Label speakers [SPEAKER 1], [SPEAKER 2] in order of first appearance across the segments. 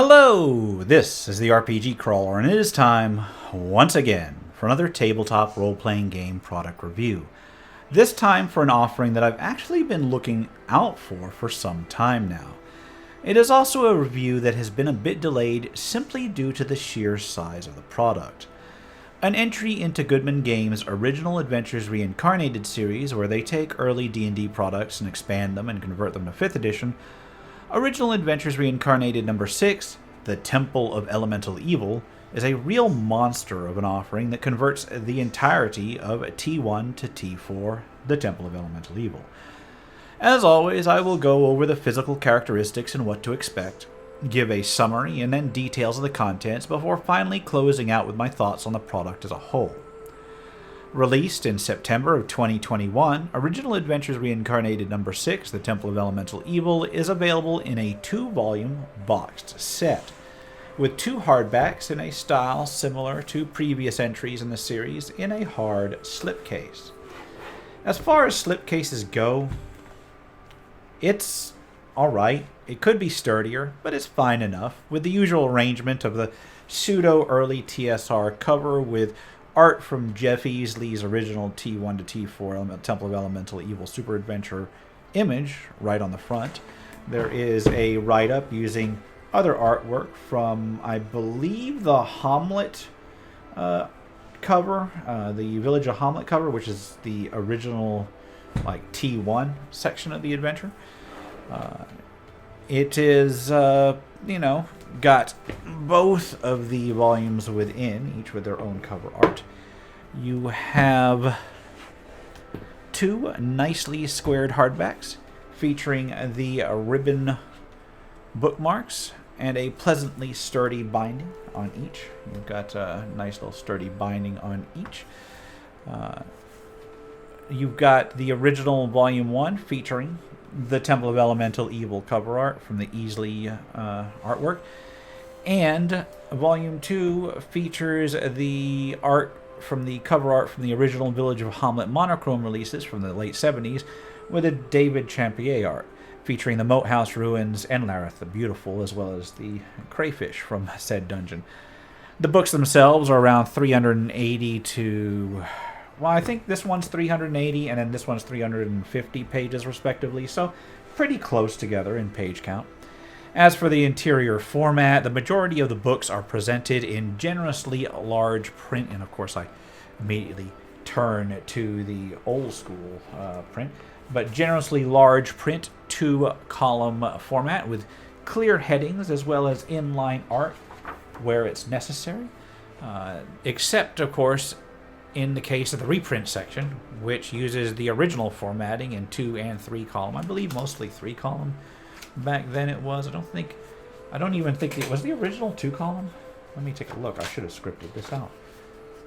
[SPEAKER 1] Hello! This is the RPG Crawler, and it is time, once again, for another tabletop role-playing game product review. This time for an offering that I've actually been looking out for some time now. It is also a review that has been a bit delayed simply due to the sheer size of the product. An entry into Goodman Games' original Adventures Reincarnated series, where they take early D&D products and expand them and convert them to 5th edition. Original Adventures Reincarnated number 6, The Temple of Elemental Evil, is a real monster of an offering that converts the entirety of T1 to T4, The Temple of Elemental Evil. As always, I will go over the physical characteristics and what to expect, give a summary and then details of the contents before finally closing out with my thoughts on the product as a whole. Released in September of 2021, Original Adventures Reincarnated number 6, The Temple of Elemental Evil, is available in a 2-volume boxed set, with 2 hardbacks in a style similar to previous entries in the series in a hard slipcase. As far as slipcases go, it's alright. It could be sturdier, but it's fine enough, with the usual arrangement of the pseudo-early TSR cover with art from Jeff Easley's original T1 to T4 Temple of Elemental Evil Super Adventure image right on the front. There is a write-up using other artwork from, I believe, the Hamlet cover, the Village of Hamlet cover, which is the original T1 section of the adventure. It is, got both of the volumes within, each with their own cover art. You have 2 nicely squared hardbacks featuring the ribbon bookmarks and a pleasantly sturdy binding on each. You've got a nice little sturdy binding on each. You've got the original Volume 1 featuring the Temple of Elemental Evil cover art from the Easley artwork. And Volume 2 features the art from the cover art from the original Village of Hamlet monochrome releases from the late 70s with a David Champier art featuring the Moat House ruins and Lareth the Beautiful, as well as the crayfish from said dungeon. The books themselves are around 380 to... Well, I think this one's 380 and then this one's 350 pages respectively, so pretty close together in page count. As for the interior format, the majority of the books are presented in generously large print, and of course I immediately turn to the old school print, but generously large print 2-column format with clear headings as well as inline art where it's necessary, except of course in the case of the reprint section, which uses the original formatting in 2 and 3 column. I believe mostly 3 column. Back then it was. I don't even think it was the original 2 column. Let me take a look. I should have scripted this out.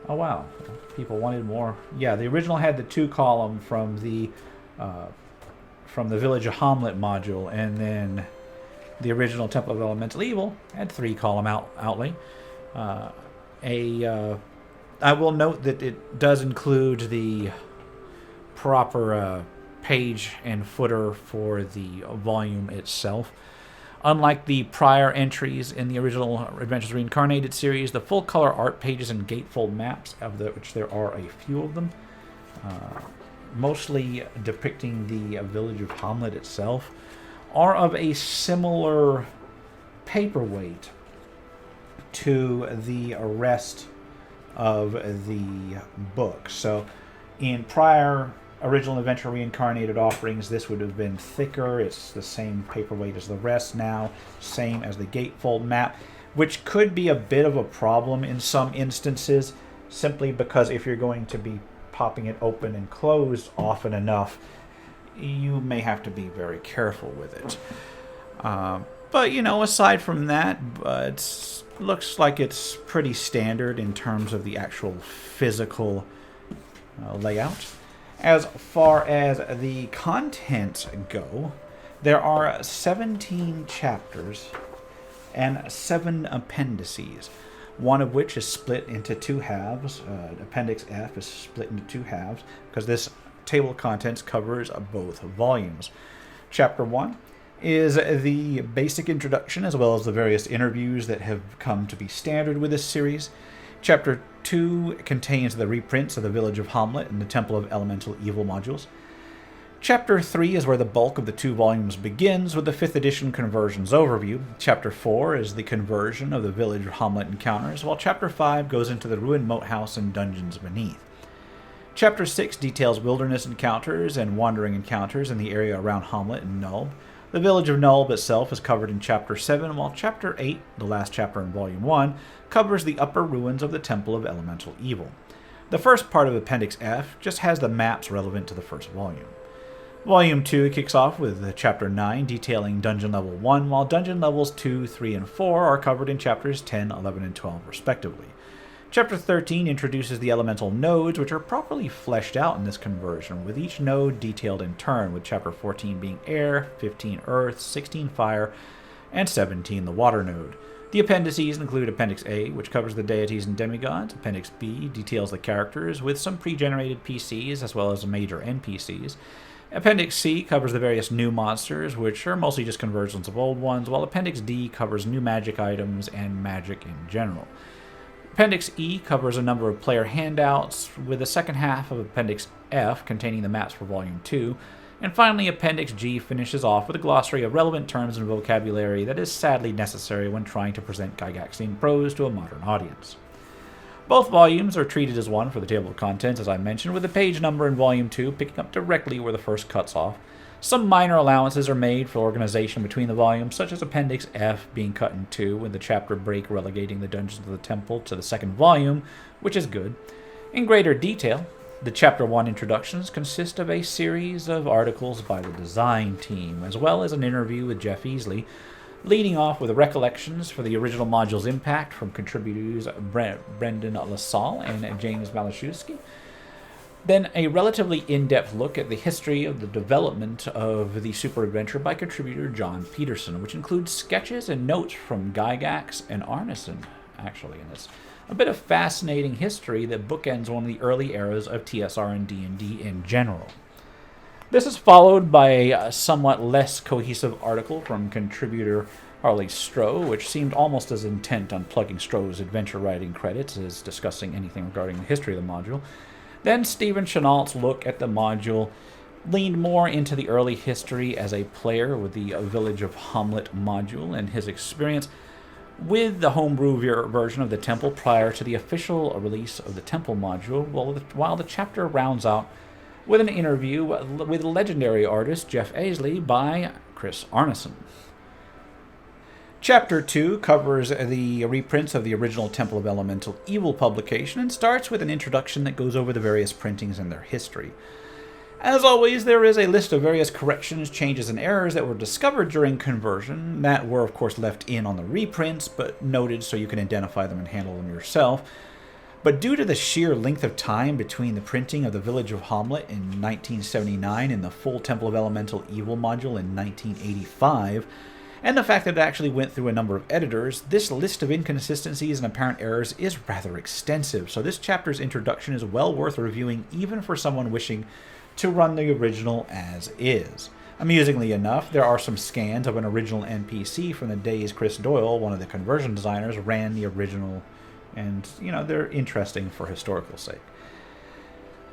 [SPEAKER 1] Oh wow, people wanted more. Yeah, the original had the 2 column from the Village of Hamlet module, and then the original Temple of Elemental Evil had 3 column outlay. I will note that it does include the proper page and footer for the volume itself. Unlike the prior entries in the original Adventures Reincarnated series, the full-color art pages and gatefold maps, which there are a few of them, mostly depicting the village of Hamlet itself, are of a similar paperweight to the rest of the book. So in prior original Adventure Reincarnated offerings, this would have been thicker. It's the same paperweight as the rest now, same as the gatefold map, which could be a bit of a problem in some instances, simply because if you're going to be popping it open and closed often enough, you may have to be very careful with it. But, aside from that, it looks like it's pretty standard in terms of the actual physical layout. As far as the contents go, there are 17 chapters and 7 appendices, one of which is split into 2 halves. Appendix F is split into 2 halves because this table of contents covers both volumes. Chapter 1 is the basic introduction, as well as the various interviews that have come to be standard with this series. Chapter 2 contains the reprints of the Village of Hamlet and the Temple of Elemental Evil modules. Chapter 3 is where the bulk of the 2 volumes begins, with the 5th edition conversions overview. Chapter 4 is the conversion of the Village of Hamlet encounters, while Chapter 5 goes into the ruined Moat House and dungeons beneath. Chapter 6 details wilderness encounters and wandering encounters in the area around Hamlet and Nulb. The village of Nulb itself is covered in Chapter 7, while Chapter 8, the last chapter in Volume 1, covers the upper ruins of the Temple of Elemental Evil. The first part of Appendix F just has the maps relevant to the first volume. Volume 2 kicks off with Chapter 9 detailing Dungeon Level 1, while Dungeon Levels 2, 3, and 4 are covered in Chapters 10, 11, and 12 respectively. Chapter 13 introduces the elemental nodes, which are properly fleshed out in this conversion, with each node detailed in turn, with Chapter 14 being Air, 15 Earth, 16 Fire, and 17 the Water node. The appendices include Appendix A, which covers the deities and demigods. Appendix B details the characters, with some pre-generated PCs as well as major NPCs. Appendix C covers the various new monsters, which are mostly just conversions of old ones, while Appendix D covers new magic items and magic in general. Appendix E covers a number of player handouts, with the second half of Appendix F containing the maps for Volume 2, and finally Appendix G finishes off with a glossary of relevant terms and vocabulary that is sadly necessary when trying to present Gygaxian prose to a modern audience. Both volumes are treated as one for the table of contents, as I mentioned, with the page number in Volume 2 picking up directly where the first cuts off. Some minor allowances are made for organization between the volumes, such as Appendix F being cut in 2, with the chapter break relegating the Dungeons of the Temple to the second volume, which is good. In greater detail, the Chapter 1 introductions consist of a series of articles by the design team, as well as an interview with Jeff Easley, leading off with recollections for the original module's impact from contributors Brendan LaSalle and James Malashewski. Then a relatively in-depth look at the history of the development of the Super Adventure by contributor John Peterson, which includes sketches and notes from Gygax and Arneson, actually. And it's a bit of fascinating history that bookends one of the early eras of TSR and D&D in general. This is followed by a somewhat less cohesive article from contributor Harley Stroh, which seemed almost as intent on plugging Stroh's adventure writing credits as discussing anything regarding the history of the module. Then Stephen Chenault's look at the module leaned more into the early history as a player with the Village of Hamlet module and his experience with the homebrew version of the Temple prior to the official release of the Temple module, while the chapter rounds out with an interview with legendary artist Jeff Easley by Chris Arneson. Chapter 2 covers the reprints of the original Temple of Elemental Evil publication and starts with an introduction that goes over the various printings and their history. As always, there is a list of various corrections, changes, and errors that were discovered during conversion that were, of course, left in on the reprints, but noted so you can identify them and handle them yourself. But due to the sheer length of time between the printing of the Village of Hamlet in 1979 and the full Temple of Elemental Evil module in 1985, and the fact that it actually went through a number of editors, this list of inconsistencies and apparent errors is rather extensive, so this chapter's introduction is well worth reviewing even for someone wishing to run the original as is. Amusingly enough, there are some scans of an original NPC from the days Chris Doyle, one of the conversion designers, ran the original, and, they're interesting for historical sake.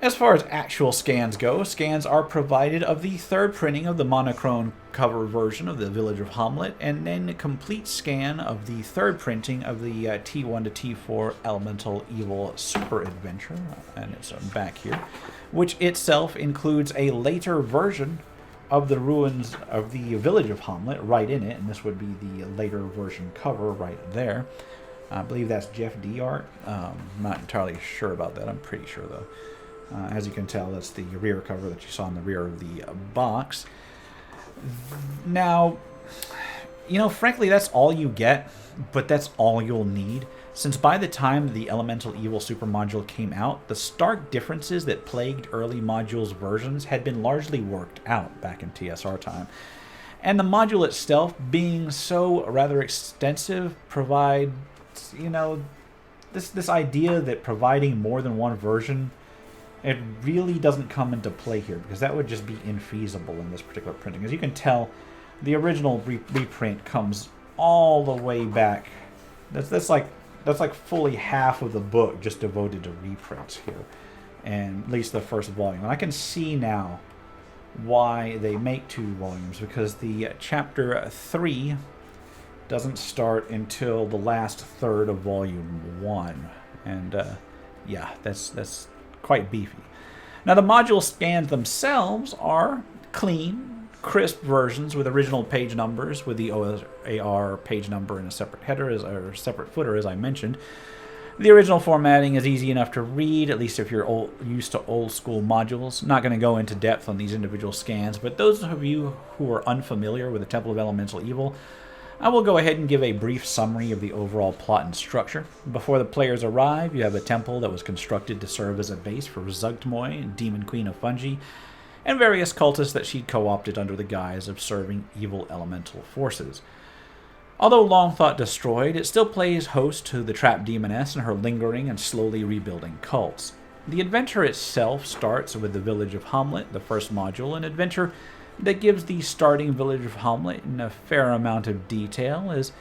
[SPEAKER 1] As far as actual scans go, scans are provided of the third printing of the monochrome cover version of the Village of Hamlet, and then a complete scan of the third printing of the T1 to T4 Elemental Evil Super Adventure, and it's back here, which itself includes a later version of the ruins of the Village of Hamlet right in it, and this would be the later version cover right there. I believe that's Jeff D. art. I'm not entirely sure about that. I'm pretty sure, though. As you can tell, that's the rear cover that you saw in the rear of the box. Now, frankly, that's all you get, but that's all you'll need, since by the time the Elemental Evil Super Module came out, the stark differences that plagued early modules versions had been largely worked out back in TSR time. And the module itself, being so rather extensive, provides, this idea that providing more than one version, it really doesn't come into play here, because that would just be infeasible in this particular printing. As you can tell, The original reprint comes all the way back. That's like fully half of the book just devoted to reprints here, and at least the first volume. And I can see now why they make 2 volumes, because the chapter 3 doesn't start until the last third of volume 1, and yeah, that's quite beefy. Now the module scans themselves are clean, crisp versions with original page numbers, with the OAR page number in a separate header or separate footer, as I mentioned. The original formatting is easy enough to read, at least if you're used to old school modules. Not going to go into depth on these individual scans, but those of you who are unfamiliar with the Temple of Elemental Evil, I will go ahead and give a brief summary of the overall plot and structure. Before the players arrive, you have a temple that was constructed to serve as a base for Zugtmoy, Demon Queen of Fungi, and various cultists that she'd co-opted under the guise of serving evil elemental forces. Although long thought destroyed, it still plays host to the trapped demoness and her lingering and slowly rebuilding cults. The adventure itself starts with the village of Hamlet, the first module, an adventure that gives the starting village of Hamlet in a fair amount of detail, as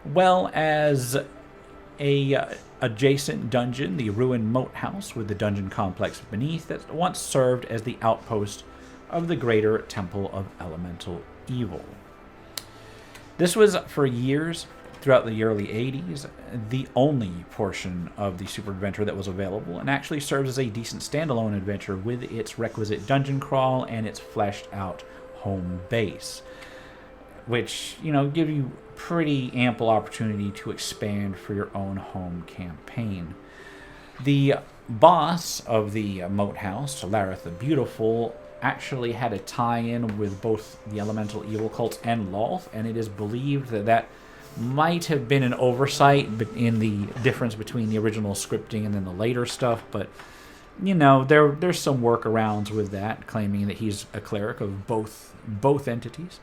[SPEAKER 1] well as a adjacent dungeon, the ruined Moat house with the dungeon complex beneath, that once served as the outpost of the greater Temple of Elemental Evil. This was, for years, throughout the early 80s, the only portion of the Super Adventure that was available, and actually serves as a decent standalone adventure with its requisite dungeon crawl and its fleshed out home base, which, give you pretty ample opportunity to expand for your own home campaign. The boss of the Moat house, Lareth the Beautiful, actually had a tie-in with both the Elemental Evil cults and Lolth, and it is believed that might have been an oversight in the difference between the original scripting and then the later stuff, but there's some workarounds with that, claiming that he's a cleric of both entities.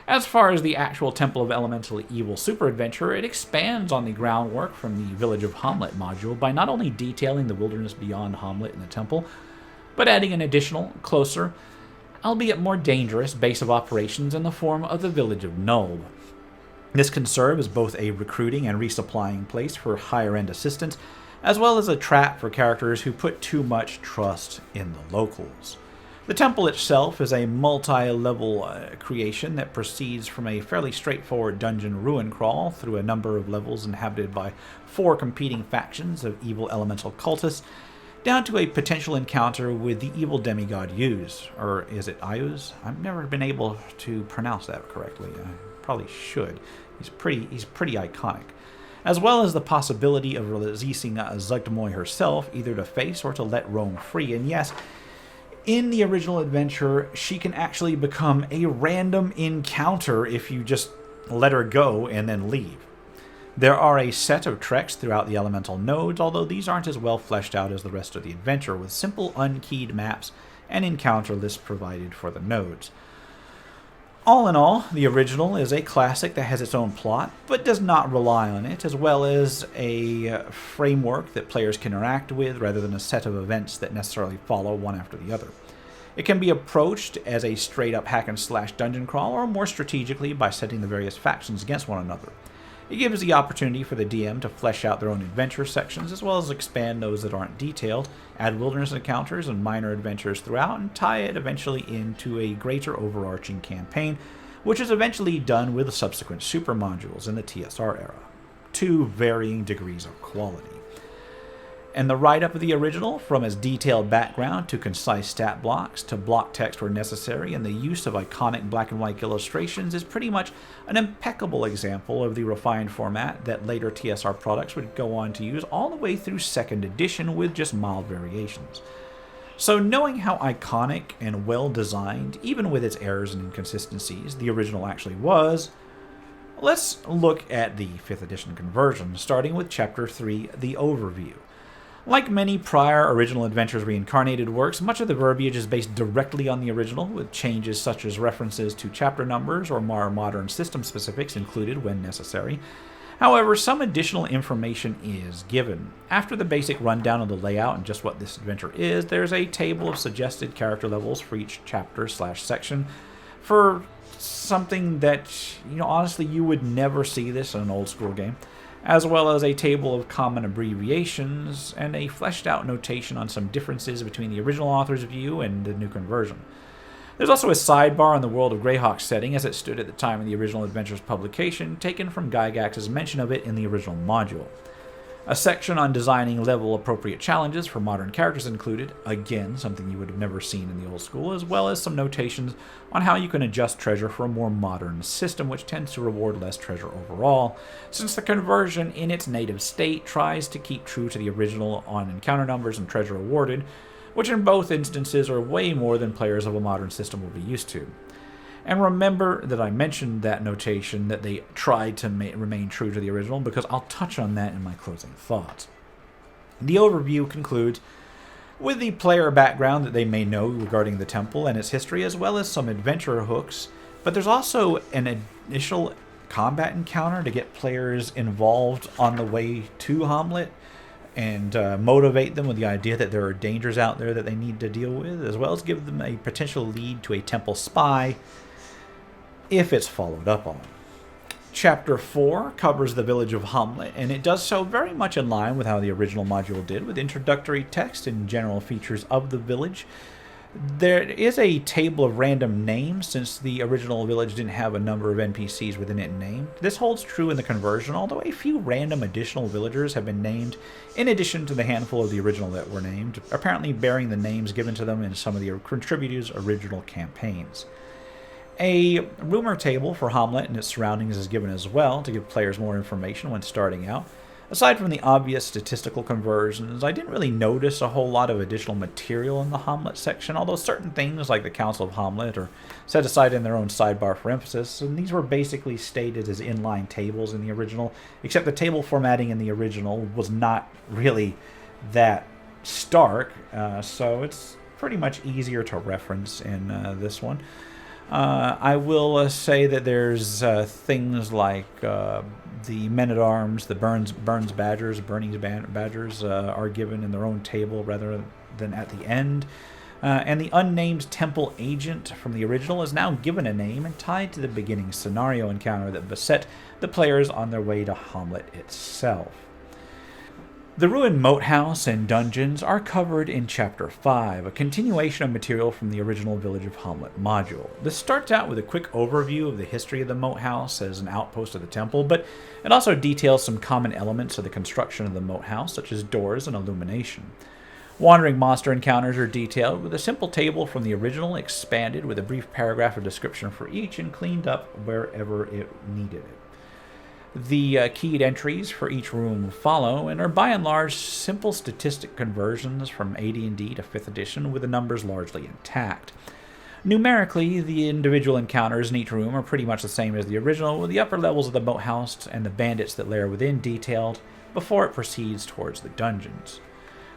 [SPEAKER 1] As far as the actual Temple of Elemental Evil Super Adventure, it expands on the groundwork from the Village of Hamlet module by not only detailing the wilderness beyond Hamlet and the temple, but adding an additional, closer, albeit more dangerous, base of operations in the form of the Village of Nulb. This can serve as both a recruiting and resupplying place for higher-end assistance, as well as a trap for characters who put too much trust in the locals. The temple itself is a multi-level creation that proceeds from a fairly straightforward dungeon ruin crawl through a number of levels inhabited by 4 competing factions of evil elemental cultists, down to a potential encounter with the evil demigod Yuz, or is it Ayuz? I've never been able to pronounce that correctly. I probably should. He's pretty iconic. As well as the possibility of releasing Zugtmoy herself, either to face or to let roam free. And yes, in the original adventure, she can actually become a random encounter if you just let her go and then leave. There are a set of treks throughout the elemental nodes, although these aren't as well fleshed out as the rest of the adventure, with simple unkeyed maps and encounter lists provided for the nodes. All in all, the original is a classic that has its own plot, but does not rely on it, as well as a framework that players can interact with, rather than a set of events that necessarily follow one after the other. It can be approached as a straight-up hack-and-slash dungeon crawl, or more strategically by setting the various factions against one another. It gives the opportunity for the DM to flesh out their own adventure sections, as well as expand those that aren't detailed, add wilderness encounters and minor adventures throughout, and tie it eventually into a greater overarching campaign, which is eventually done with subsequent super modules in the TSR era, to varying degrees of quality. And the write-up of the original, from its detailed background to concise stat blocks to block text where necessary, and the use of iconic black and white illustrations, is pretty much an impeccable example of the refined format that later TSR products would go on to use all the way through 2nd edition with just mild variations. So knowing how iconic and well-designed, even with its errors and inconsistencies, the original actually was, let's look at the 5th edition conversion, starting with Chapter 3, the Overview. Like many prior original Adventures Reincarnated works, much of the verbiage is based directly on the original, with changes such as references to chapter numbers or more modern system specifics included when necessary. However, some additional information is given. After the basic rundown of the layout and just what this adventure is, there's a table of suggested character levels for each chapter/section for something that, honestly, you would never see this in an old school game, as well as a table of common abbreviations and a fleshed out notation on some differences between the original author's view and the new conversion. There's also a sidebar on the World of Greyhawk setting as it stood at the time of the original Adventures publication, taken from Gygax's mention of it in the original module. A section on designing level-appropriate challenges for modern characters included, again, something you would have never seen in the old school, as well as some notations on how you can adjust treasure for a more modern system, which tends to reward less treasure overall, since the conversion in its native state tries to keep true to the original on encounter numbers and treasure awarded, which in both instances are way more than players of a modern system will be used to. And remember that I mentioned that notation that they tried to remain true to the original, because I'll touch on that in my closing thoughts. The overview concludes with the player background that they may know regarding the temple and its history, as well as some adventure hooks, but there's also an initial combat encounter to get players involved on the way to Hamlet and motivate them with the idea that there are dangers out there that they need to deal with, as well as give them a potential lead to a temple spy if it's followed up on. Chapter 4 covers the village of Hamlet, and it does so very much in line with how the original module did, with introductory text and general features of the village. There is a table of random names, since the original village didn't have a number of NPCs within it named. This holds true in the conversion, although a few random additional villagers have been named, in addition to the handful of the original that were named, apparently bearing the names given to them in some of the contributors' original campaigns. A rumor table for Hamlet and its surroundings is given as well, to give players more information when starting out. Aside from the obvious statistical conversions, I didn't really notice a whole lot of additional material in the Hamlet section, although certain things like the Council of Hamlet are set aside in their own sidebar for emphasis, and these were basically stated as inline tables in the original, except the table formatting in the original was not really that stark, so it's pretty much easier to reference in this one. I will say that there's things like the men-at-arms, the Burnings Badgers are given in their own table rather than at the end. And the unnamed temple agent from the original is now given a name and tied to the beginning scenario encounter that beset the players on their way to Hamlet itself. The ruined Moat House and dungeons are covered in Chapter 5, a continuation of material from the original Village of Hamlet module. This starts out with a quick overview of the history of the Moat House as an outpost of the temple, but it also details some common elements of the construction of the Moat House, such as doors and illumination. Wandering monster encounters are detailed, with a simple table from the original expanded with a brief paragraph of description for each and cleaned up wherever it needed it. The keyed entries for each room follow, and are by and large simple statistic conversions from AD&D to 5th edition, with the numbers largely intact. Numerically, the individual encounters in each room are pretty much the same as the original, with the upper levels of the Moat House and the bandits that lair within detailed before it proceeds towards the dungeons.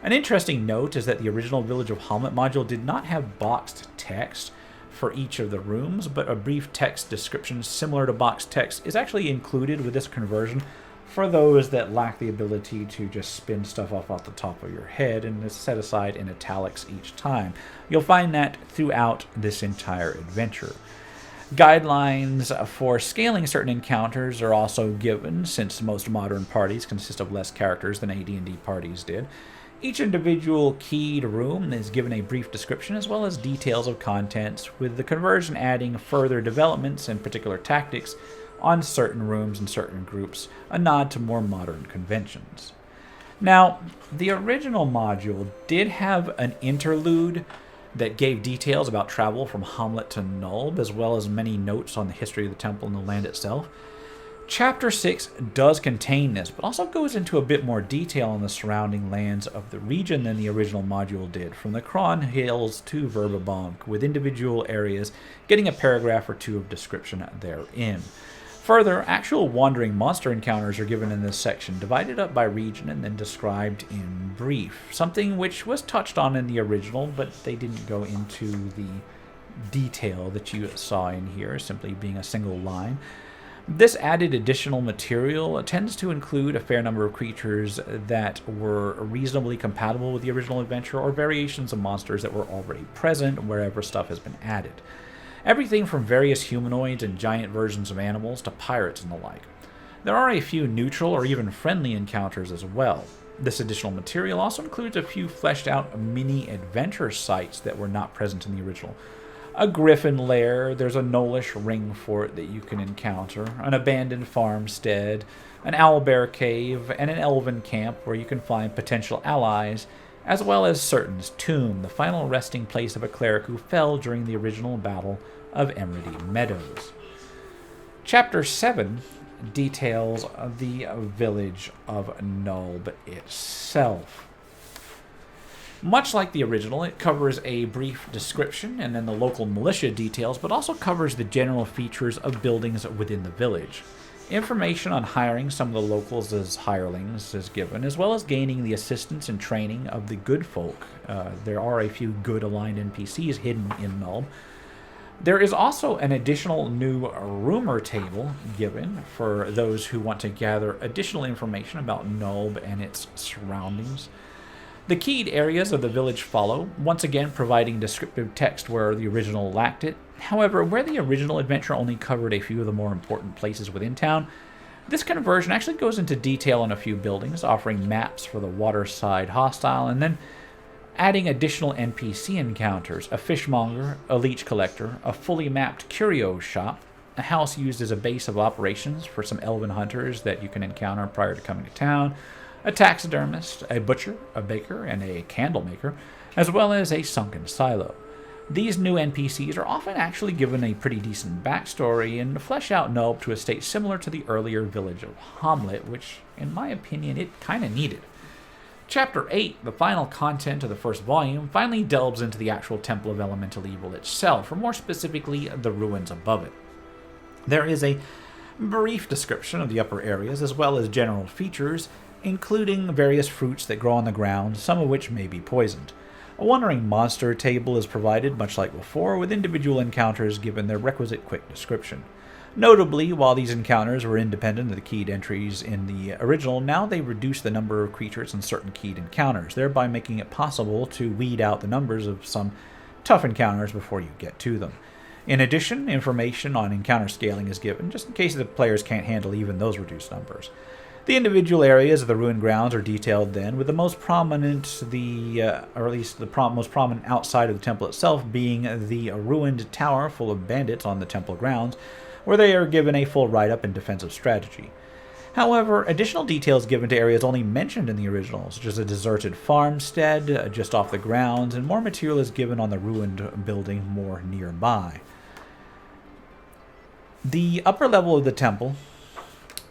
[SPEAKER 1] An interesting note is that the original Village of Hamlet module did not have boxed text for each of the rooms, but a brief text description similar to boxed text is actually included with this conversion for those that lack the ability to just spin stuff off the top of your head, and is set aside in italics each time. You'll find that throughout this entire adventure. Guidelines for scaling certain encounters are also given, since most modern parties consist of less characters than AD&D parties did. Each individual keyed room is given a brief description as well as details of contents, with the conversion adding further developments and particular tactics on certain rooms and certain groups, a nod to more modern conventions. Now, the original module did have an interlude that gave details about travel from Hamlet to Nulb, as well as many notes on the history of the temple and the land itself. Chapter 6 does contain this, but also goes into a bit more detail on the surrounding lands of the region than the original module did, from the Cron Hills to Verbabonk, with individual areas getting a paragraph or two of description therein. Further, actual wandering monster encounters are given in this section, divided up by region and then described in brief, something which was touched on in the original, but they didn't go into the detail that you saw in here, simply being a single line. This added additional material tends to include a fair number of creatures that were reasonably compatible with the original adventure, or variations of monsters that were already present wherever stuff has been added. everything from various humanoids and giant versions of animals to pirates and the like. There are a few neutral or even friendly encounters as well. This additional material also includes a few fleshed out mini adventure sites that were not present in the original. A Griffin Lair, there's a Gnollish ring fort that you can encounter, an abandoned farmstead, an owlbear cave, and an elven camp where you can find potential allies, as well as Certain's tomb, the final resting place of a cleric who fell during the original Battle of Emerald Meadows. Chapter 7 details the village of Nulb itself. Much like the original, it covers a brief description and then the local militia details, but also covers the general features of buildings within the village. Information on hiring some of the locals as hirelings is given, as well as gaining the assistance and training of the good folk. There are a few good aligned NPCs hidden in Nulb. There is also an additional new rumor table given for those who want to gather additional information about Nulb and its surroundings. The keyed areas of the village follow, once again providing descriptive text where the original lacked it. However, where the original adventure only covered a few of the more important places within town, this conversion actually goes into detail on a few buildings, offering maps for the waterside hostile, and then adding additional NPC encounters, a fishmonger, a leech collector, a fully mapped curio shop, a house used as a base of operations for some elven hunters that you can encounter prior to coming to town, a taxidermist, a butcher, a baker, and a candle maker, as well as a sunken silo. These new NPCs are often actually given a pretty decent backstory and flesh out Nulb to a state similar to the earlier village of Hamlet, which, in my opinion, it kind of needed. Chapter 8, the final content of the first volume, finally delves into the actual Temple of Elemental Evil itself, or more specifically, the ruins above it. There is a brief description of the upper areas, as well as general features, including various fruits that grow on the ground, some of which may be poisoned. A wandering monster table is provided, much like before, with individual encounters given their requisite quick description. Notably, while these encounters were independent of the keyed entries in the original, now they reduce the number of creatures in certain keyed encounters, thereby making it possible to weed out the numbers of some tough encounters before you get to them. In addition, information on encounter scaling is given, just in case the players can't handle even those reduced numbers. The individual areas of the ruined grounds are detailed then, with the most prominent, or at least the most prominent outside of the temple itself, being the ruined tower full of bandits on the temple grounds, where they are given a full write-up in defensive strategy. However, additional details given to areas only mentioned in the original, such as a deserted farmstead just off the grounds, and more material is given on the ruined building more nearby. The upper level of the temple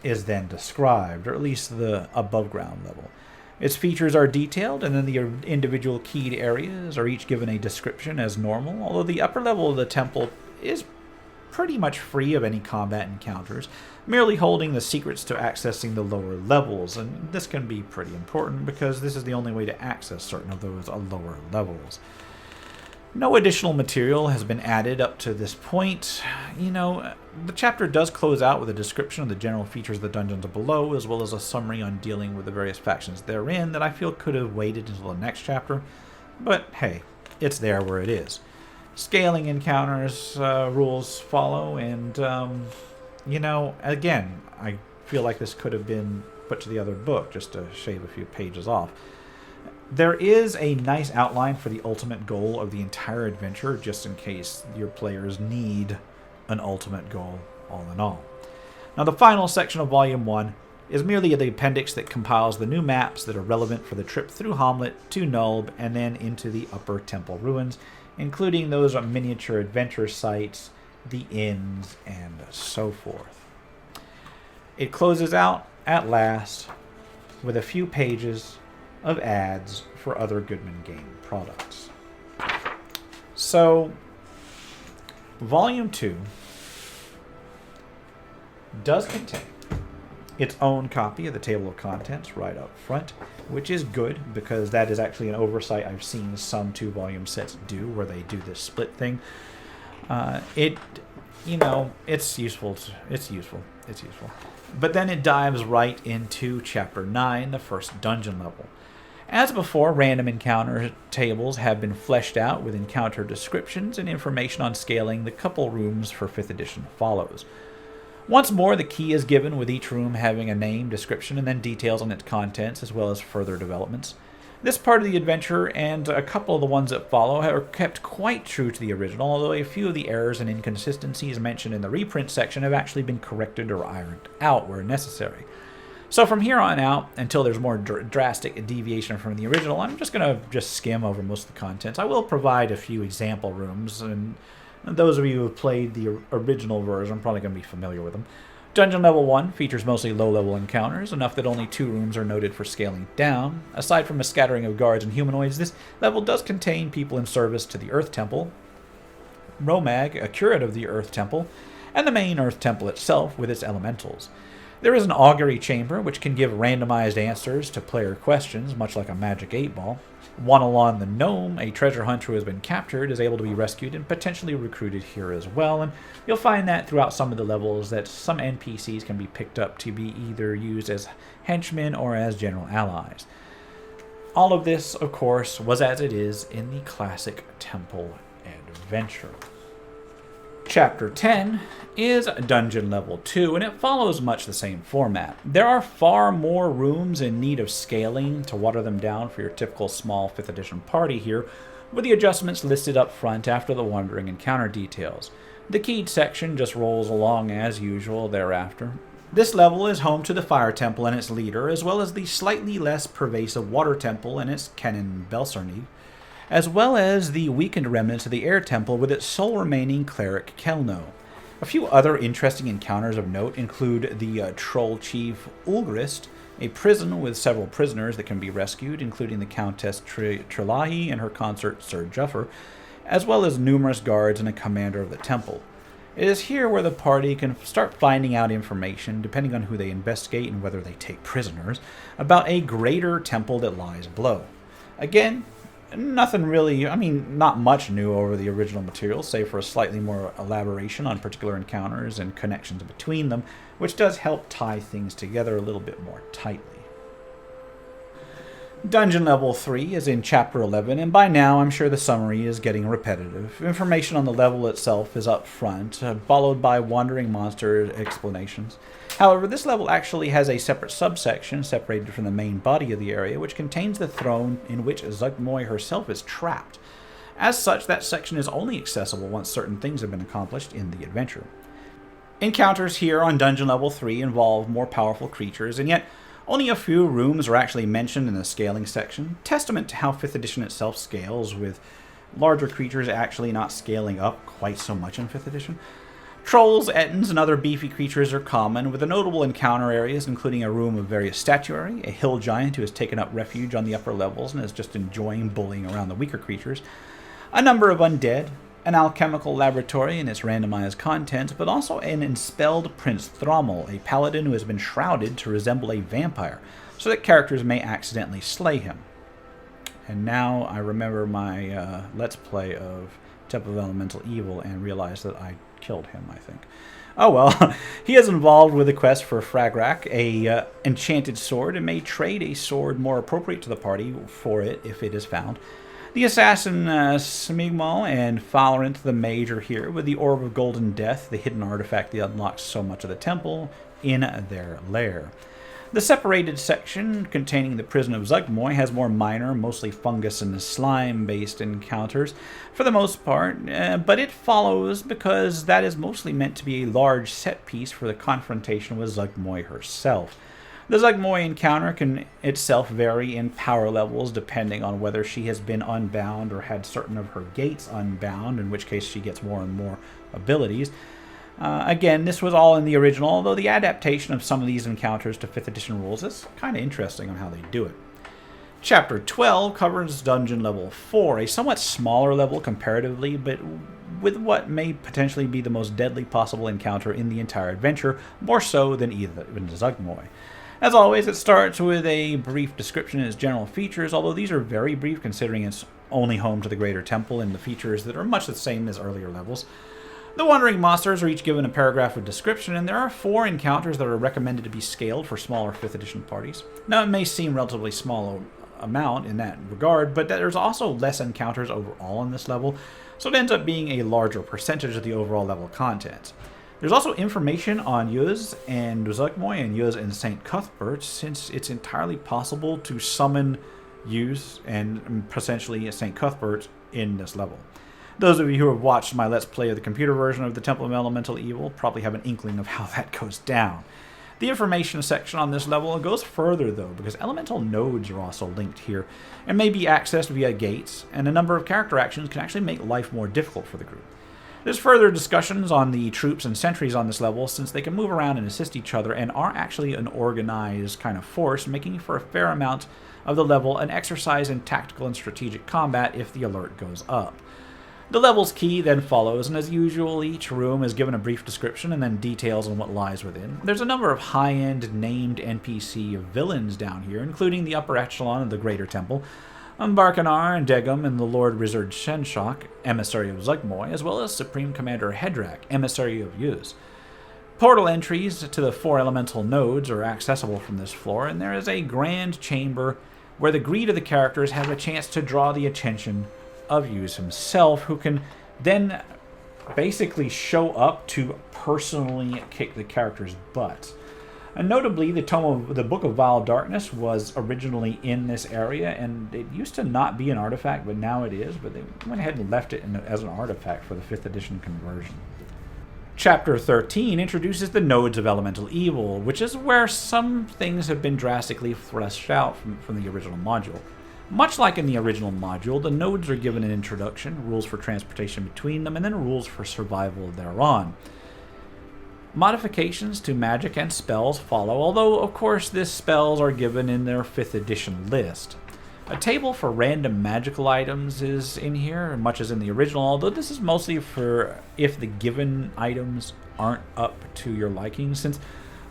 [SPEAKER 1] is then described, or at least the above ground level. Its features are detailed, and then the individual keyed areas are each given a description as normal, although the upper level of the temple is pretty much free of any combat encounters, merely holding the secrets to accessing the lower levels, and this can be pretty important because this is the only way to access certain of those lower levels. No additional material has been added up to this point. The chapter does close out with a description of the general features of the dungeons below, as well as a summary on dealing with the various factions therein that I feel could have waited until the next chapter, but hey, it's there where it is. Scaling encounters rules follow, and, again, I feel like this could have been put to the other book just to shave a few pages off. There is a nice outline for the ultimate goal of the entire adventure, just in case your players need an ultimate goal, all in all. Now, the final section of Volume 1 is merely the appendix that compiles the new maps that are relevant for the trip through Hamlet to Nulb and then into the Upper Temple ruins, including those miniature adventure sites, the inns, and so forth. It closes out, at last, with a few pages of ads for other Goodman Game products. So, Volume 2 does contain its own copy of the table of contents right up front, which is good because that is actually an oversight I've seen some 2-volume sets do, where they do this split thing. It's useful. It's useful. But then it dives right into Chapter 9, the first dungeon level. As before, random encounter tables have been fleshed out with encounter descriptions and information on scaling the couple rooms for 5th edition follows. Once more, the key is given, with each room having a name, description, and then details on its contents, as well as further developments. This part of the adventure, and a couple of the ones that follow, are kept quite true to the original, although a few of the errors and inconsistencies mentioned in the reprint section have actually been corrected or ironed out where necessary. So from here on out, until there's more drastic deviation from the original, I'm just going to skim over most of the contents. I will provide a few example rooms, and those of you who have played the original version are probably going to be familiar with them. Dungeon Level 1 features mostly low-level encounters, enough that only 2 rooms are noted for scaling down. Aside from a scattering of guards and humanoids, this level does contain people in service to the Earth Temple, Romag, a curate of the Earth Temple, and the main Earth Temple itself with its elementals. There is an augury chamber, which can give randomized answers to player questions, much like a magic 8-ball. Wanalon the gnome, a treasure hunter who has been captured, is able to be rescued and potentially recruited here as well, and you'll find that throughout some of the levels that some NPCs can be picked up to be either used as henchmen or as general allies. All of this, of course, was as it is in the classic Temple adventure. Chapter 10 is Dungeon Level 2, and it follows much the same format. There are far more rooms in need of scaling to water them down for your typical small 5th edition party here, with the adjustments listed up front after the wandering encounter details. The keyed section just rolls along as usual thereafter. This level is home to the Fire Temple and its leader, as well as the slightly less pervasive Water Temple and its Kennen Belsarni, as well as the weakened remnants of the Air Temple with its sole remaining cleric Kelno. A few other interesting encounters of note include the Troll Chief Ulgrist, a prison with several prisoners that can be rescued, including the Countess Trelahi and her consort Sir Juffer, as well as numerous guards and a commander of the temple. It is here where the party can start finding out information, depending on who they investigate and whether they take prisoners, about a greater temple that lies below. Again, nothing really, not much new over the original material, save for a slightly more elaboration on particular encounters and connections between them, which does help tie things together a little bit more tightly. Dungeon Level 3 is in Chapter 11, and by now I'm sure the summary is getting repetitive. Information on the level itself is up front, followed by wandering monster explanations. However, this level actually has a separate subsection separated from the main body of the area, which contains the throne in which Zugmoy herself is trapped. As such, that section is only accessible once certain things have been accomplished in the adventure. Encounters here on Dungeon Level 3 involve more powerful creatures, and yet only a few rooms are actually mentioned in the scaling section, testament to how 5th edition itself scales, with larger creatures actually not scaling up quite so much in 5th edition. Trolls, ettins, and other beefy creatures are common, with the notable encounter areas including a room of various statuary, a hill giant who has taken up refuge on the upper levels and is just enjoying bullying around the weaker creatures, a number of undead, an alchemical laboratory and its randomized contents, but also an enspelled Prince Thrommel, a paladin who has been shrouded to resemble a vampire, so that characters may accidentally slay him. And now I remember my Let's Play of Temple of Elemental Evil and realize that I killed him, I think. Oh well, he is involved with the quest for Fragrak, a enchanted sword, and may trade a sword more appropriate to the party for it if it is found. The assassin Smigmal and Falarinth the Mage are here with the Orb of Golden Death, the hidden artifact that unlocks so much of the temple, in their lair. The separated section containing the prison of Zugmoy has more minor, mostly fungus and slime-based encounters for the most part, but it follows because that is mostly meant to be a large set piece for the confrontation with Zugmoy herself. The Zugmoy encounter can itself vary in power levels depending on whether she has been unbound or had certain of her gates unbound, in which case she gets more and more abilities. Again, this was all in the original, although the adaptation of some of these encounters to 5th edition rules is kind of interesting on how they do it. Chapter 12 covers Dungeon Level 4, a somewhat smaller level comparatively, but with what may potentially be the most deadly possible encounter in the entire adventure, more so than even Zugmoy. As always, it starts with a brief description of its general features, although these are very brief considering it's only home to the Greater Temple and the features that are much the same as earlier levels. The wandering monsters are each given a paragraph of description, and there are 4 encounters that are recommended to be scaled for smaller 5th edition parties. Now, it may seem relatively small amount in that regard, but there's also less encounters overall in this level, so it ends up being a larger percentage of the overall level content. There's also information on Yuz and Zugmoy and Yuz and St. Cuthbert, since it's entirely possible to summon Yuz and potentially St. Cuthbert in this level. Those of you who have watched my Let's Play of the computer version of the Temple of Elemental Evil probably have an inkling of how that goes down. The information section on this level goes further, though, because elemental nodes are also linked here and may be accessed via gates, and a number of character actions can actually make life more difficult for the group. There's further discussions on the troops and sentries on this level, since they can move around and assist each other and are actually an organized kind of force, making for a fair amount of the level an exercise in tactical and strategic combat if the alert goes up. The level's key then follows, and as usual, each room is given a brief description and then details on what lies within. There's a number of high-end named NPC villains down here, including the upper echelon of the Greater Temple, Barkanar and Degum and the Lord Wizard Shenshok, emissary of Zugmoy, as well as Supreme Commander Hedrak, emissary of Yuz. Portal entries to the 4 elemental nodes are accessible from this floor, and there is a grand chamber where the greed of the characters has a chance to draw the attention of Yuz himself, who can then basically show up to personally kick the character's butt. And notably, the Book of Vile Darkness was originally in this area, and it used to not be an artifact, but now it is, but they went ahead and left it as an artifact for the 5th edition conversion. Chapter 13 introduces the Nodes of Elemental Evil, which is where some things have been drastically fleshed out from the original module. Much like in the original module, the nodes are given an introduction, rules for transportation between them, and then rules for survival thereon. Modifications to magic and spells follow, although of course these spells are given in their 5th edition list. A table for random magical items is in here, much as in the original, although this is mostly for if the given items aren't up to your liking, since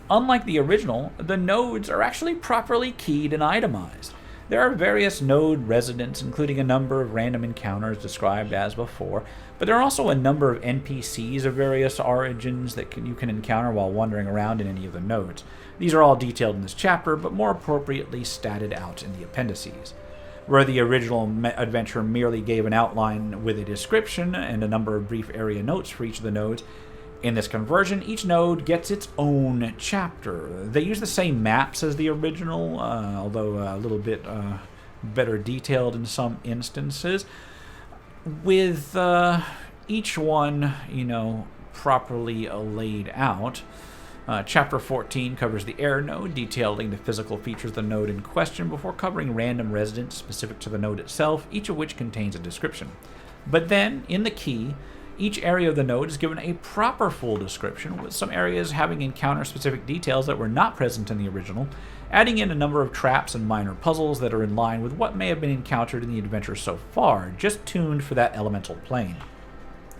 [SPEAKER 1] unlike the original, the nodes are actually properly keyed and itemized. There are various node residents, including a number of random encounters described as before, but there are also a number of NPCs of various origins that you can encounter while wandering around in any of the nodes. These are all detailed in this chapter, but more appropriately statted out in the appendices. Where the original adventure merely gave an outline with a description and a number of brief area notes for each of the nodes, in this conversion, each node gets its own chapter. They use the same maps as the original, although a little bit better detailed in some instances, with each one, properly laid out. Chapter 14 covers the air node, detailing the physical features of the node in question before covering random residents specific to the node itself, each of which contains a description. But then, in the key, each area of the node is given a proper full description, with some areas having encounter-specific details that were not present in the original, adding in a number of traps and minor puzzles that are in line with what may have been encountered in the adventure so far, just tuned for that elemental plane.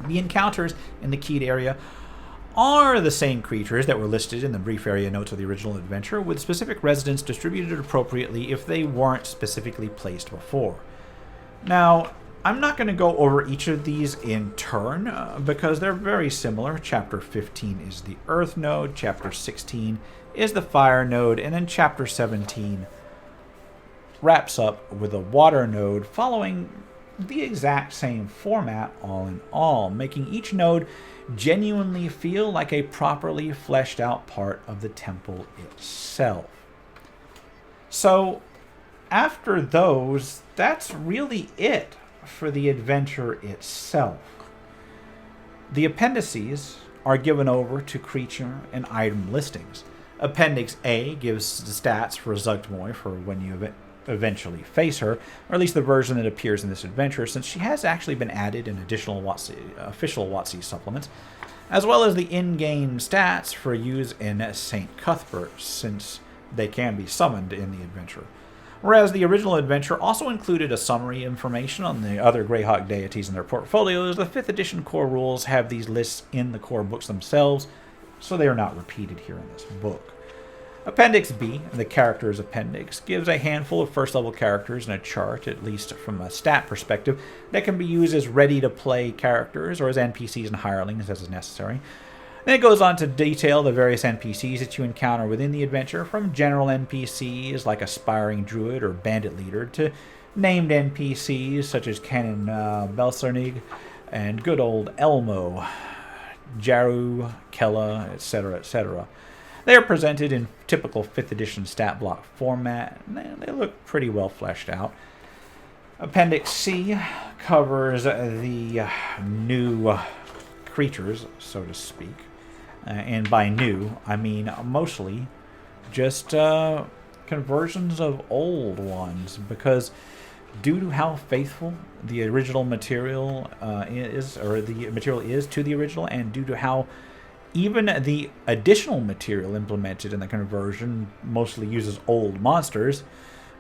[SPEAKER 1] The encounters in the keyed area are the same creatures that were listed in the brief area notes of the original adventure, with specific residents distributed appropriately if they weren't specifically placed before. Now, I'm not going to go over each of these in turn, because they're very similar. Chapter 15 is the Earth node, Chapter 16 is the Fire node, and then Chapter 17 wraps up with the Water node, following the exact same format all in all, making each node genuinely feel like a properly fleshed out part of the temple itself. So, after those, that's really it for the adventure itself. The appendices are given over to creature and item listings. Appendix A gives the stats for Zugmoy for when you eventually face her, or at least the version that appears in this adventure, since she has actually been added in additional official WotC supplements, as well as the in-game stats for use in St. Cuthbert, since they can be summoned in the adventure. Whereas the original adventure also included a summary information on the other Greyhawk deities in their portfolios, the 5th edition core rules have these lists in the core books themselves, so they are not repeated here in this book. Appendix B, the characters appendix, gives a handful of first-level characters and a chart, at least from a stat perspective, that can be used as ready-to-play characters or as NPCs and hirelings as is necessary. Then it goes on to detail the various NPCs that you encounter within the adventure, from general NPCs like aspiring druid or bandit leader to named NPCs such as Canon Belcernig and good old Elmo, Jaru, Kella, etc., etc. They are presented in typical 5th edition stat block format, and they look pretty well fleshed out. Appendix C covers the new creatures, so to speak. And by new, I mean mostly just conversions of old ones, because due to how faithful the original material is, or the material is to the original, and due to how even the additional material implemented in the conversion mostly uses old monsters,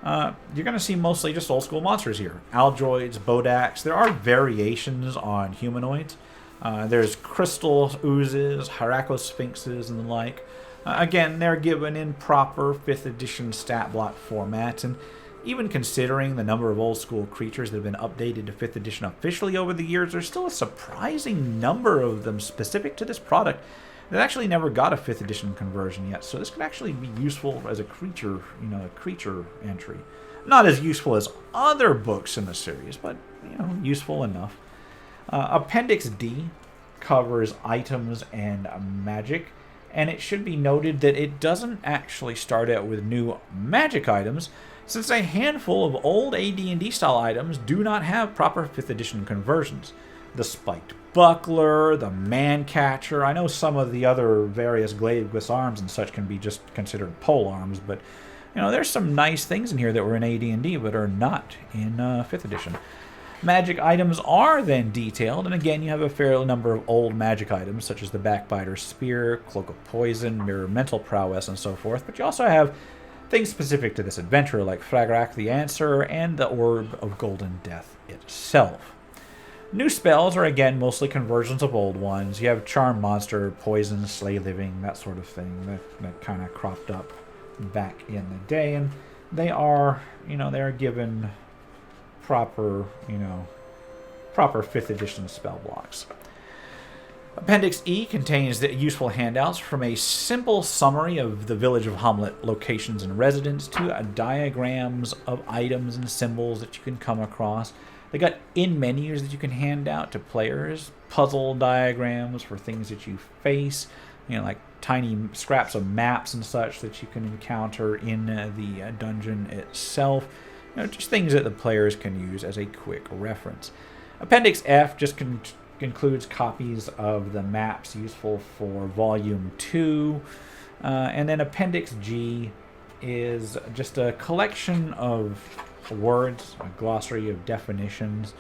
[SPEAKER 1] you're going to see mostly just old school monsters here. Aldroids, Bodaks. There are variations on humanoids. There's crystal oozes, Hyracosphinxes, and the like. Again, they're given in proper 5th edition stat block format, and even considering the number of old school creatures that have been updated to 5th edition officially over the years, there's still a surprising number of them specific to this product that actually never got a 5th edition conversion yet. So this could actually be useful as a creature, a creature entry. Not as useful as other books in the series, but useful enough. Appendix D covers items and magic, and it should be noted that it doesn't actually start out with new magic items, since a handful of old AD&D style items do not have proper 5th edition conversions. The spiked buckler, the man catcher. I know some of the other various gladeless arms and such can be just considered pole arms, but there's some nice things in here that were in AD&D but are not in 5th edition. Magic items are then detailed, and again you have a fair number of old magic items such as the Backbiter Spear, Cloak of Poison, Mirror Mental Prowess, and so forth, but you also have things specific to this adventure like Fragrak the Answer and the Orb of Golden Death itself. New spells are again mostly conversions of old ones. You have Charm Monster, Poison, Slay Living, that sort of thing that kind of cropped up back in the day, and they are, they're given proper 5th edition spell blocks. Appendix E contains the useful handouts from a simple summary of the Village of Hamlet locations and residents to diagrams of items and symbols that you can come across. They got in menus that you can hand out to players, puzzle diagrams for things that you face, like tiny scraps of maps and such that you can encounter in the dungeon itself. Just things that the players can use as a quick reference. Appendix F just includes copies of the maps useful for Volume 2. And then Appendix G is just a collection of words, a glossary of definitions,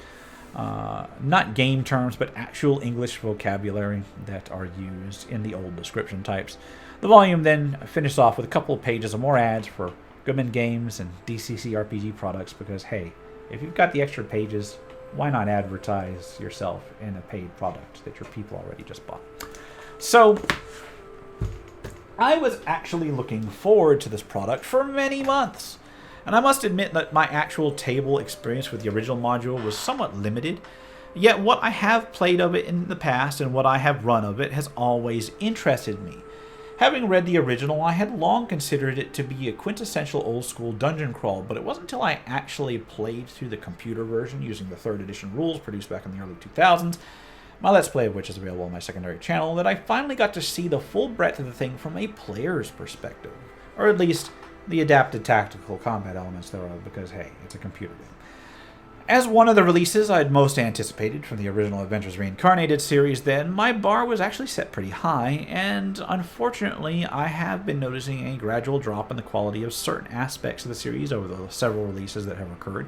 [SPEAKER 1] not game terms, but actual English vocabulary that are used in the old description types. The volume then finishes off with a couple of pages of more ads for Goodman Games and DCC RPG products, because hey, if you've got the extra pages, why not advertise yourself in a paid product that your people already just bought? So I was actually looking forward to this product for many months, and I must admit that my actual table experience with the original module was somewhat limited, yet what I have played of it in the past and what I have run of it has always interested me. Having read the original, I had long considered it to be a quintessential old-school dungeon crawl, but it wasn't until I actually played through the computer version using the 3rd edition rules produced back in the early 2000s, my Let's Play of which is available on my secondary channel, that I finally got to see the full breadth of the thing from a player's perspective. Or at least the adapted tactical combat elements thereof, because hey, it's a computer game. As one of the releases I'd most anticipated from the original Adventures Reincarnated series then, my bar was actually set pretty high, and unfortunately I have been noticing a gradual drop in the quality of certain aspects of the series over the several releases that have occurred.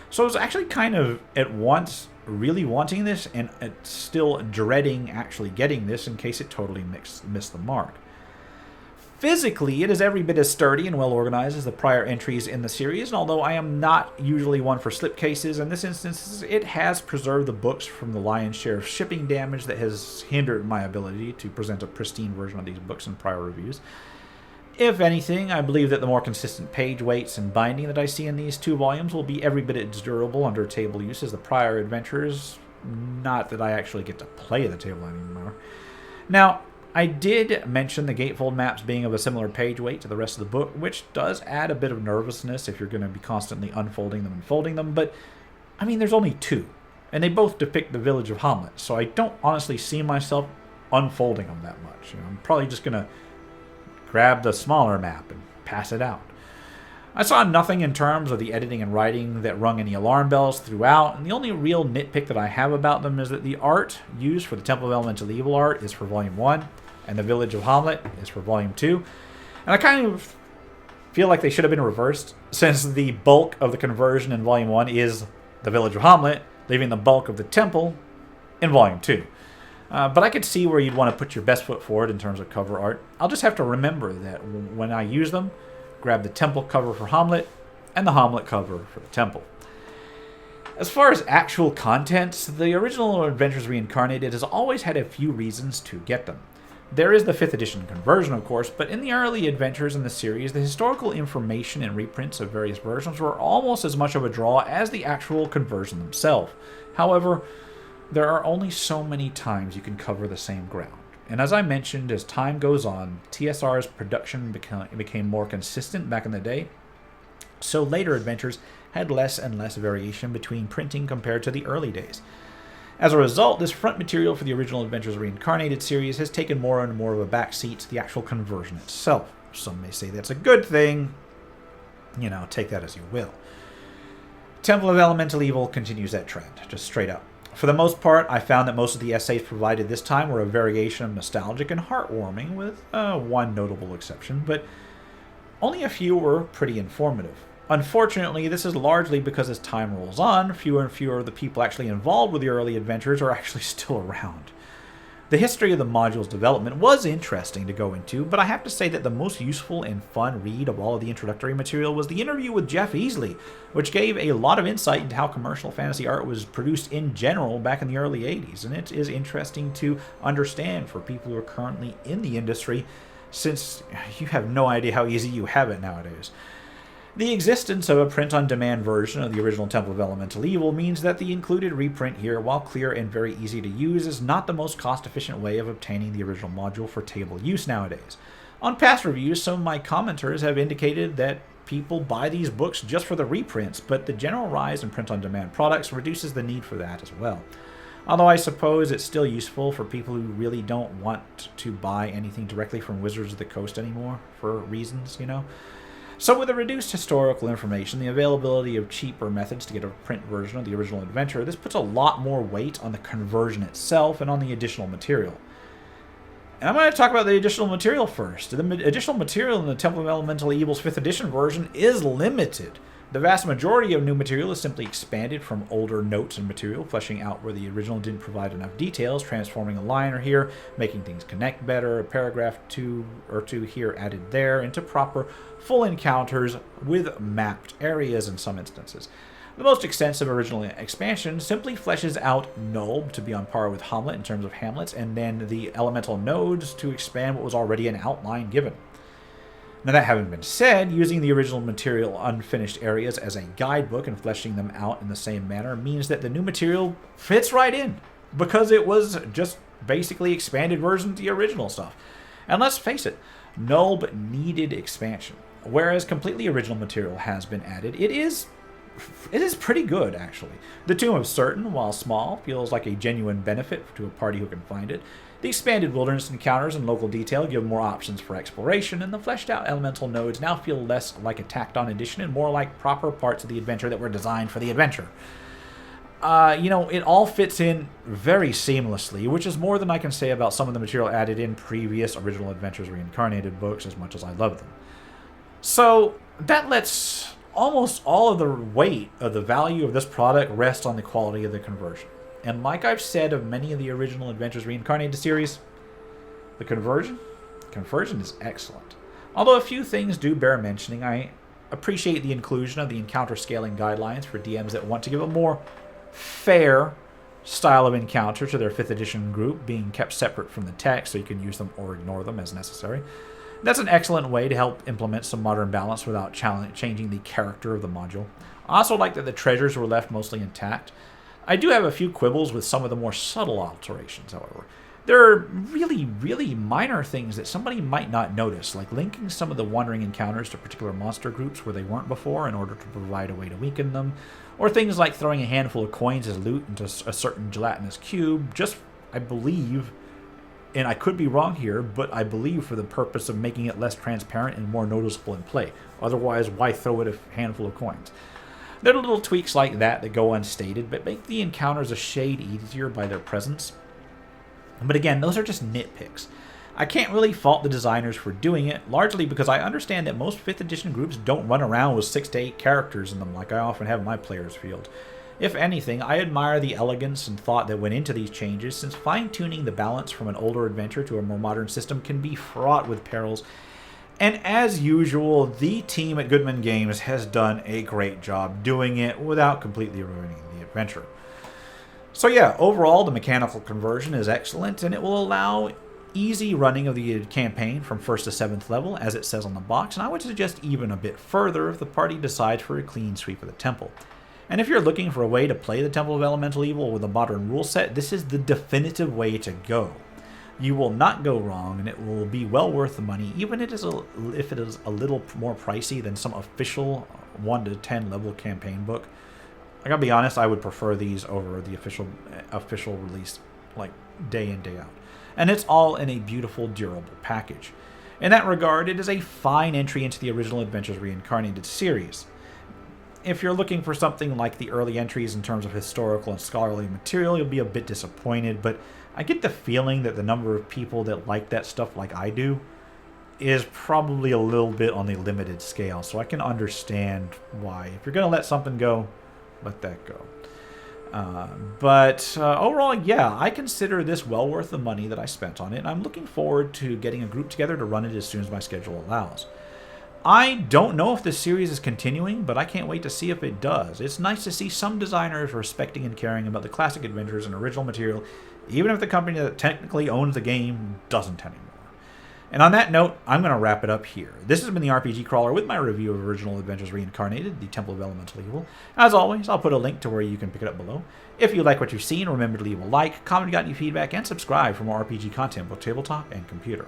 [SPEAKER 1] So I was actually kind of at once really wanting this and still dreading actually getting this in case it totally missed the mark. Physically, it is every bit as sturdy and well organized as the prior entries in the series, and although I am not usually one for slipcases, in this instance it has preserved the books from the lion's share of shipping damage that has hindered my ability to present a pristine version of these books in prior reviews. If anything, I believe that the more consistent page weights and binding that I see in these two volumes will be every bit as durable under table use as the prior adventures, not that I actually get to play the table anymore. Now, I did mention the gatefold maps being of a similar page weight to the rest of the book, which does add a bit of nervousness if you're going to be constantly unfolding them and folding them, but, I mean, there's only 2, and they both depict the village of Hamlet, so I don't honestly see myself unfolding them that much. I'm probably just going to grab the smaller map and pass it out. I saw nothing in terms of the editing and writing that rung any alarm bells throughout, and the only real nitpick that I have about them is that the art used for the Temple of Elemental Evil art is for Volume 1, and the Village of Hamlet is for Volume 2. And I kind of feel like they should have been reversed, since the bulk of the conversion in Volume 1 is the Village of Hamlet, leaving the bulk of the temple in Volume 2. But I could see where you'd want to put your best foot forward in terms of cover art. I'll just have to remember that when I use them, grab the temple cover for Hamlet and the Hamlet cover for the temple. As far as actual contents, the original Adventures Reincarnated has always had a few reasons to get them. There is the 5th edition conversion, of course, but in the early adventures in the series, the historical information and reprints of various versions were almost as much of a draw as the actual conversion themselves. However, there are only so many times you can cover the same ground. And as I mentioned, as time goes on, TSR's production became more consistent back in the day, so later adventures had less and less variation between printing compared to the early days. As a result, this front material for the original Adventures Reincarnated series has taken more and more of a backseat to the actual conversion itself. Some may say that's a good thing. Take that as you will. Temple of Elemental Evil continues that trend, just straight up. For the most part, I found that most of the essays provided this time were a variation of nostalgic and heartwarming, with one notable exception, but only a few were pretty informative. Unfortunately, this is largely because as time rolls on, fewer and fewer of the people actually involved with the early adventures are actually still around. The history of the module's development was interesting to go into, but I have to say that the most useful and fun read of all of the introductory material was the interview with Jeff Easley, which gave a lot of insight into how commercial fantasy art was produced in general back in the early 80s, and it is interesting to understand for people who are currently in the industry, since you have no idea how easy you have it nowadays. The existence of a print-on-demand version of the original Temple of Elemental Evil means that the included reprint here, while clear and very easy to use, is not the most cost-efficient way of obtaining the original module for table use nowadays. On past reviews, some of my commenters have indicated that people buy these books just for the reprints, but the general rise in print-on-demand products reduces the need for that as well. Although I suppose it's still useful for people who really don't want to buy anything directly from Wizards of the Coast anymore, for reasons, So with the reduced historical information, the availability of cheaper methods to get a print version of the original adventure, this puts a lot more weight on the conversion itself and on the additional material. And I'm going to talk about the additional material first. The additional material in the Temple of Elemental Evil's 5th edition version is limited. The vast majority of new material is simply expanded from older notes and material, fleshing out where the original didn't provide enough details, transforming a line or here, making things connect better, a paragraph or two here added there, into proper full encounters with mapped areas in some instances. The most extensive original expansion simply fleshes out Nulb to be on par with Hamlet in terms of hamlets, and then the elemental nodes to expand what was already an outline given. Now, that having been said, using the original material unfinished areas as a guidebook and fleshing them out in the same manner means that the new material fits right in, because it was just basically expanded versions of the original stuff. And let's face it, Nulb needed expansion, whereas completely original material has been added. It is pretty good, actually. The Tomb of Certain, while small, feels like a genuine benefit to a party who can find it. The expanded wilderness encounters and local detail give more options for exploration, and the fleshed-out elemental nodes now feel less like a tacked-on addition and more like proper parts of the adventure that were designed for the adventure. It all fits in very seamlessly, which is more than I can say about some of the material added in previous original Adventures Reincarnated books, as much as I love them. So, that lets almost all of the weight of the value of this product rest on the quality of the conversion. And like I've said of many of the original Adventures Reincarnated series, the conversion is excellent. Although a few things do bear mentioning, I appreciate the inclusion of the encounter scaling guidelines for DMs that want to give a more fair style of encounter to their 5th edition group, being kept separate from the text so you can use them or ignore them as necessary. That's an excellent way to help implement some modern balance without changing the character of the module. I also like that the treasures were left mostly intact. I do have a few quibbles with some of the more subtle alterations, however. There are really minor things that somebody might not notice, like linking some of the wandering encounters to particular monster groups where they weren't before in order to provide a way to weaken them, or things like throwing a handful of coins as loot into a certain gelatinous cube, just, I believe, and I could be wrong here, but I believe for the purpose of making it less transparent and more noticeable in play. Otherwise, why throw it a handful of coins? There are little tweaks like that go unstated, but make the encounters a shade easier by their presence. But again, those are just nitpicks. I can't really fault the designers for doing it, largely because I understand that most 5th edition groups don't run around with 6 to 8 characters in them like I often have in my player's field. If anything, I admire the elegance and thought that went into these changes, since fine-tuning the balance from an older adventure to a more modern system can be fraught with perils. And as usual, the team at Goodman Games has done a great job doing it without completely ruining the adventure. So yeah, overall the mechanical conversion is excellent, and it will allow easy running of the campaign from 1st to 7th level, as it says on the box, and I would suggest even a bit further if the party decides for a clean sweep of the temple. And if you're looking for a way to play the Temple of Elemental Evil with a modern rule set, this is the definitive way to go. You will not go wrong, and it will be well worth the money, even if it is a little more pricey than some official 1 to 10 level campaign book. I gotta be honest, I would prefer these over the official release, like day in, day out. And it's all in a beautiful, durable package. In that regard, it is a fine entry into the original Adventures Reincarnated series. If you're looking for something like the early entries in terms of historical and scholarly material, you'll be a bit disappointed, but I get the feeling that the number of people that like that stuff like I do is probably a little bit on the limited scale, so I can understand why. If you're going to let something go, let that go. But overall, yeah, I consider this well worth the money that I spent on it, and I'm looking forward to getting a group together to run it as soon as my schedule allows. I don't know if this series is continuing, but I can't wait to see if it does. It's nice to see some designers respecting and caring about the classic adventures and original material, even if the company that technically owns the game doesn't anymore. And on that note, I'm going to wrap it up here. This has been the RPG Crawler with my review of Original Adventures Reincarnated, the Temple of Elemental Evil. As always, I'll put a link to where you can pick it up below. If you like what you've seen, remember to leave a like, comment if you got any feedback, and subscribe for more RPG content, both tabletop and computer.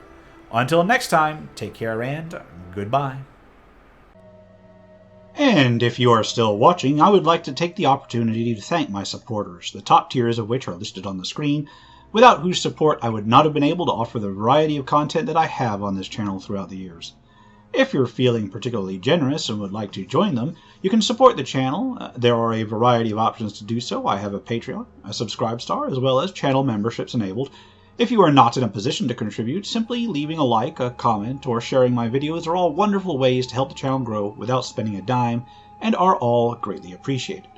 [SPEAKER 1] Until next time, take care and goodbye.
[SPEAKER 2] And if you are still watching, I would like to take the opportunity to thank my supporters, the top tiers of which are listed on the screen, without whose support I would not have been able to offer the variety of content that I have on this channel throughout the years. If you're feeling particularly generous and would like to join them, you can support the channel. There are a variety of options to do so. I have a Patreon, a Subscribe Star, as well as channel memberships enabled. If you are not in a position to contribute, simply leaving a like, a comment, or sharing my videos are all wonderful ways to help the channel grow without spending a dime, and are all greatly appreciated.